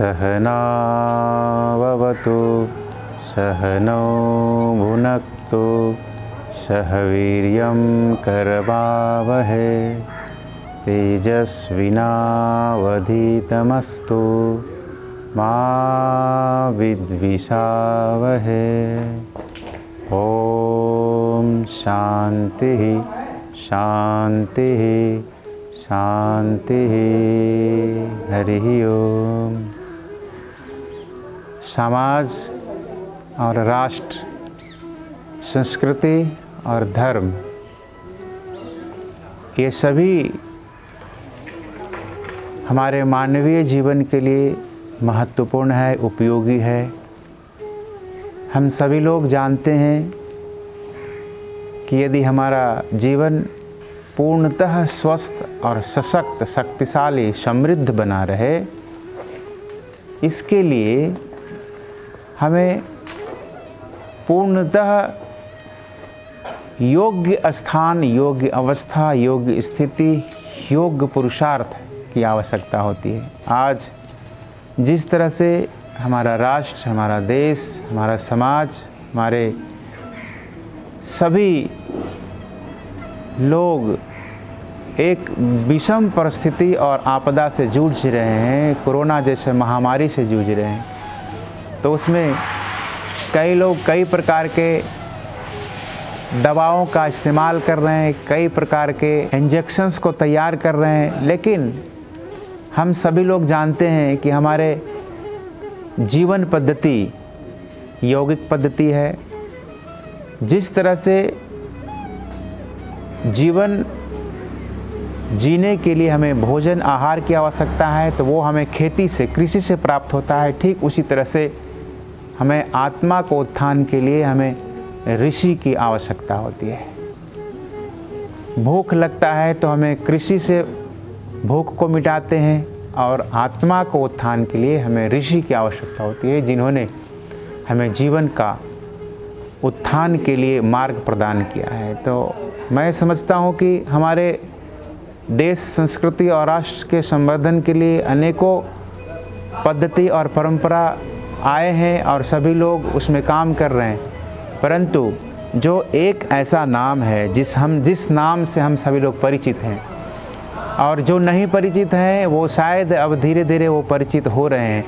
सहनाववतु सहनौ भुनक्तु सह वीर्यं करवावहै तेजस्विनावधीतमस्तु मा विद्विषावहै। ओम शांति शांति शांति। हरि ओम। समाज और राष्ट्र, संस्कृति और धर्म, ये सभी हमारे मानवीय जीवन के लिए महत्वपूर्ण है, उपयोगी है। हम सभी लोग जानते हैं कि यदि हमारा जीवन पूर्णतः स्वस्थ और सशक्त, शक्तिशाली, समृद्ध बना रहे, इसके लिए हमें पूर्णतः योग्य स्थान, योग्य अवस्था, योग्य स्थिति, योग्य पुरुषार्थ की आवश्यकता होती है। आज जिस तरह से हमारा राष्ट्र, हमारा देश, हमारा समाज, हमारे सभी लोग एक विषम परिस्थिति और आपदा से जूझ रहे हैं, कोरोना जैसे महामारी से जूझ रहे हैं, तो उसमें कई लोग कई प्रकार के दवाओं का इस्तेमाल कर रहे हैं, कई प्रकार के इंजेक्शंस को तैयार कर रहे हैं, लेकिन हम सभी लोग जानते हैं कि हमारे जीवन पद्धति यौगिक पद्धति है। जिस तरह से जीवन जीने के लिए हमें भोजन आहार की आवश्यकता है, तो वो हमें खेती से, कृषि से प्राप्त होता है। ठीक उसी तरह से हमें आत्मा को उत्थान के लिए हमें ऋषि की आवश्यकता होती है। भूख लगता है तो हमें कृषि से भूख को मिटाते हैं, और आत्मा को उत्थान के लिए हमें ऋषि की आवश्यकता होती है, जिन्होंने हमें जीवन का उत्थान के लिए मार्ग प्रदान किया है। तो मैं समझता हूँ कि हमारे देश, संस्कृति और राष्ट्र के संवर्धन के लिए अनेकों पद्धति और परंपरा आए हैं और सभी लोग उसमें काम कर रहे हैं, परंतु जो एक ऐसा नाम है जिस नाम से हम सभी लोग परिचित हैं, और जो नहीं परिचित हैं वो शायद अब धीरे धीरे वो परिचित हो रहे हैं,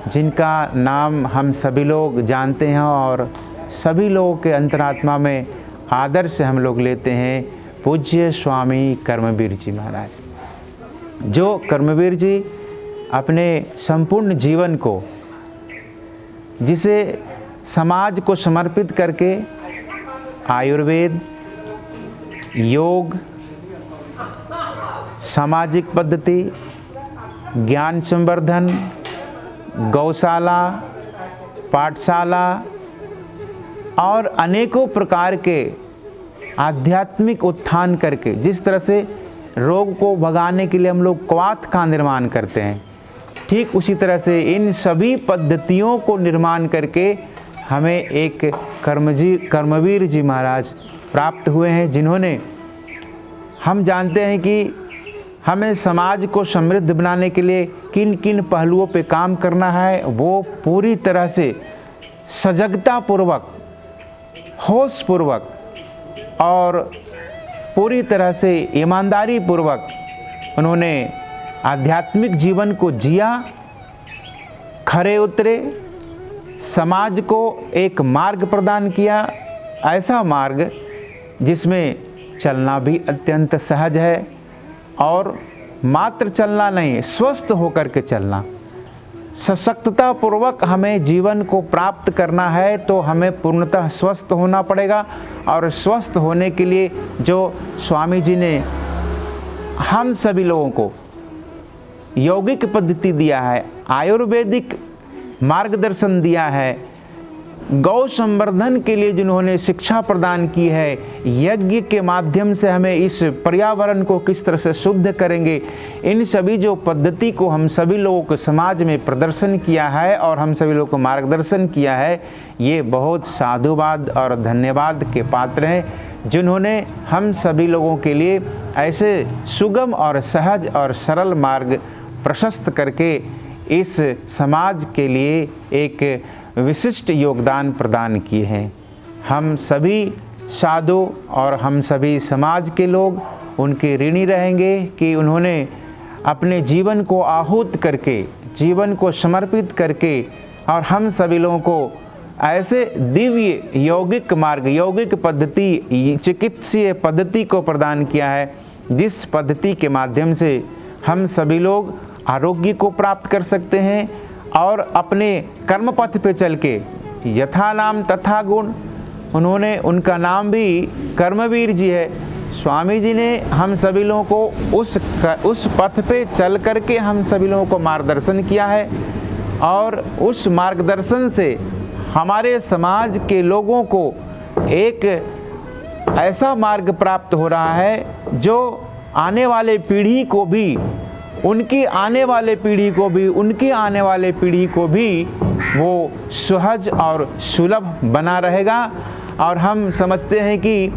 जिनका नाम हम सभी लोग जानते हैं और सभी लोगों के अंतरात्मा में आदर से हम लोग लेते हैं। पूज्य स्वामी कर्मवीर जी महाराज, जो कर्मवीर जी अपने संपूर्ण जीवन को, जिसे समाज को समर्पित करके आयुर्वेद, योग, सामाजिक पद्धति, ज्ञान संवर्धन, गौशाला, पाठशाला और अनेकों प्रकार के आध्यात्मिक उत्थान करके, जिस तरह से रोग को भगाने के लिए हम लोग क्वाथ का निर्माण करते हैं, ठीक उसी तरह से इन सभी पद्धतियों को निर्माण करके हमें एक कर्मवीर जी महाराज प्राप्त हुए हैं, जिन्होंने, हम जानते हैं कि हमें समाज को समृद्ध बनाने के लिए किन किन पहलुओं पे काम करना है, वो पूरी तरह से सजगता पूर्वक, होश पूर्वक और पूरी तरह से ईमानदारी पूर्वक उन्होंने आध्यात्मिक जीवन को जिया, खरे उतरे, समाज को एक मार्ग प्रदान किया, ऐसा मार्ग जिसमें चलना भी अत्यंत सहज है, और मात्र चलना नहीं, स्वस्थ होकर के चलना। सशक्तता पूर्वक हमें जीवन को प्राप्त करना है तो हमें पूर्णतः स्वस्थ होना पड़ेगा, और स्वस्थ होने के लिए जो स्वामी जी ने हम सभी लोगों को यौगिक पद्धति दिया है, आयुर्वेदिक मार्गदर्शन दिया है, गौ संवर्धन के लिए जिन्होंने शिक्षा प्रदान की है, यज्ञ के माध्यम से हमें इस पर्यावरण को किस तरह से शुद्ध करेंगे, इन सभी जो पद्धति को हम सभी लोगों को समाज में प्रदर्शन किया है और हम सभी लोगों को मार्गदर्शन किया है, ये बहुत साधुवाद और धन्यवाद के पात्र हैं, जिन्होंने हम सभी लोगों के लिए ऐसे सुगम और सहज और सरल मार्ग प्रशस्त करके इस समाज के लिए एक विशिष्ट योगदान प्रदान किए हैं। हम सभी साधु और हम सभी समाज के लोग उनके ऋणी रहेंगे कि उन्होंने अपने जीवन को आहूत करके, जीवन को समर्पित करके और हम सभी लोगों को ऐसे दिव्य यौगिक मार्ग, यौगिक पद्धति, चिकित्सीय पद्धति को प्रदान किया है, जिस पद्धति के माध्यम से हम सभी लोग आरोग्य को प्राप्त कर सकते हैं और अपने कर्म पथ पे चल के यथा नाम तथा गुण, उन्होंने, उनका नाम भी कर्मवीर जी है। स्वामी जी ने हम सभी लोगों को उस पथ पे चल करके हम सभी लोगों को मार्गदर्शन किया है और उस मार्गदर्शन से हमारे समाज के लोगों को एक ऐसा मार्ग प्राप्त हो रहा है जो आने वाले पीढ़ी को भी, उनकी आने वाले पीढ़ी को भी, उनकी आने वाले पीढ़ी को भी वो सहज और सुलभ बना रहेगा। और हम समझते हैं कि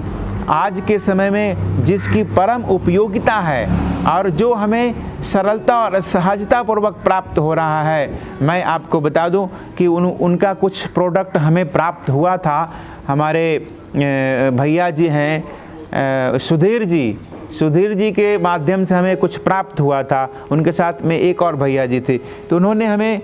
आज के समय में जिसकी परम उपयोगिता है और जो हमें सरलता और सहजता पूर्वक प्राप्त हो रहा है, मैं आपको बता दूं कि उनका कुछ प्रोडक्ट हमें प्राप्त हुआ था। हमारे भैया जी हैं सुधीर जी के माध्यम से हमें कुछ प्राप्त हुआ था। उनके साथ में एक और भैया जी थे, तो उन्होंने हमें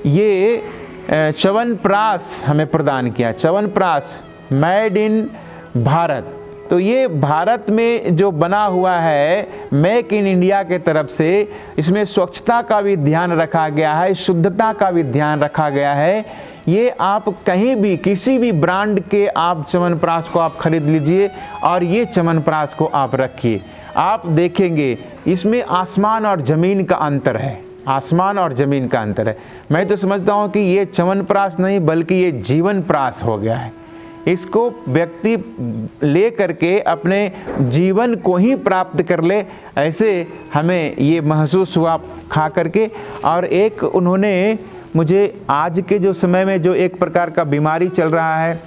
ये च्यवनप्राश हमें प्रदान किया। Chyawanprash made in Bharat. तो ये भारत में जो बना हुआ है, मेक इन इंडिया के तरफ से, इसमें स्वच्छता का भी ध्यान रखा गया है, शुद्धता का भी ध्यान रखा गया है। ये आप कहीं भी किसी भी ब्रांड के आप च्यवनप्राश को आप खरीद लीजिए और ये च्यवनप्राश को आप रखिए, आप देखेंगे इसमें आसमान और ज़मीन का अंतर है, आसमान और ज़मीन का अंतर है। मैं तो समझता हूँ कि ये च्यवनप्राश नहीं बल्कि ये जीवनप्राश हो गया है। इसको व्यक्ति ले करके अपने जीवन को ही प्राप्त कर ले, ऐसे हमें ये महसूस हुआ खा करके। और एक उन्होंने मुझे आज के जो समय में जो एक प्रकार का बीमारी चल रहा है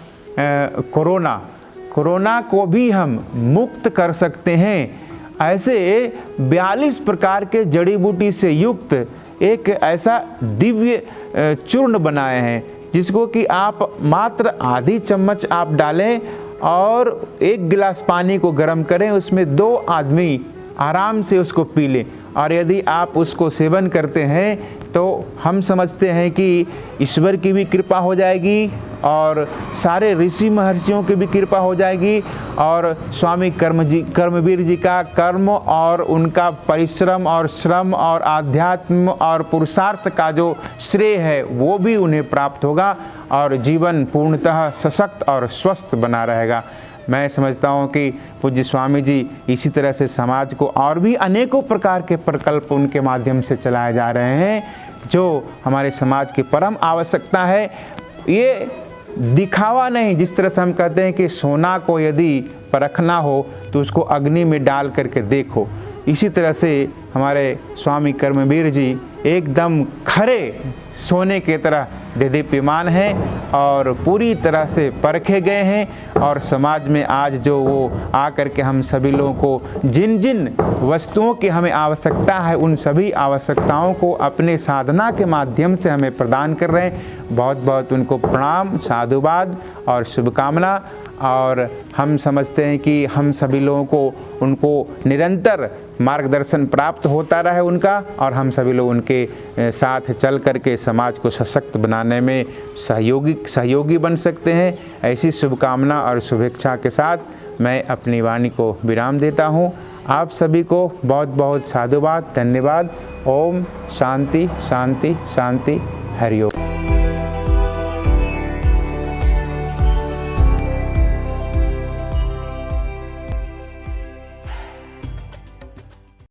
कोरोना को भी हम मुक्त कर सकते हैं। ऐसे 42 प्रकार के जड़ी बूटी से युक्त एक ऐसा दिव्य चूर्ण बनाए हैं जिसको कि आप मात्र आधी चम्मच आप डालें और 1 गिलास पानी को गर्म करें, उसमें 2 आदमी आराम से उसको पी लें। और यदि आप उसको सेवन करते हैं तो हम समझते हैं कि ईश्वर की भी कृपा हो जाएगी और सारे ऋषि महर्षियों की भी कृपा हो जाएगी और स्वामी कर्मवीर जी का कर्म और उनका परिश्रम और श्रम और आध्यात्म और पुरुषार्थ का जो श्रेय है वो भी उन्हें प्राप्त होगा और जीवन पूर्णतः सशक्त और स्वस्थ बना रहेगा। मैं समझता हूँ कि पूज्य स्वामी जी इसी तरह से समाज को और भी अनेकों प्रकार के प्रकल्प उनके माध्यम से चलाए जा रहे हैं जो हमारे समाज की परम आवश्यकता है। ये दिखावा नहीं, जिस तरह से हम कहते हैं कि सोना को यदि परखना हो तो उसको अग्नि में डाल करके देखो, इसी तरह से हमारे स्वामी कर्मवीर जी एकदम खरे सोने के तरह देदीप्यमान हैं और पूरी तरह से परखे गए हैं। और समाज में आज जो वो आकर के हम सभी लोगों को जिन जिन वस्तुओं की हमें आवश्यकता है उन सभी आवश्यकताओं को अपने साधना के माध्यम से हमें प्रदान कर रहे हैं। बहुत बहुत उनको प्रणाम, साधुवाद और शुभकामना। और हम समझते हैं कि हम सभी लोगों को उनको निरंतर मार्गदर्शन प्राप्त होता रहे उनका, और हम सभी लोग उनके साथ चल करके समाज को सशक्त बनाने में सहयोगी बन सकते हैं। ऐसी शुभकामना और शुभेच्छा के साथ मैं अपनी वाणी को विराम देता हूँ। आप सभी को बहुत बहुत साधुवाद, धन्यवाद। ओम शांति शांति शांति। हरि ओम।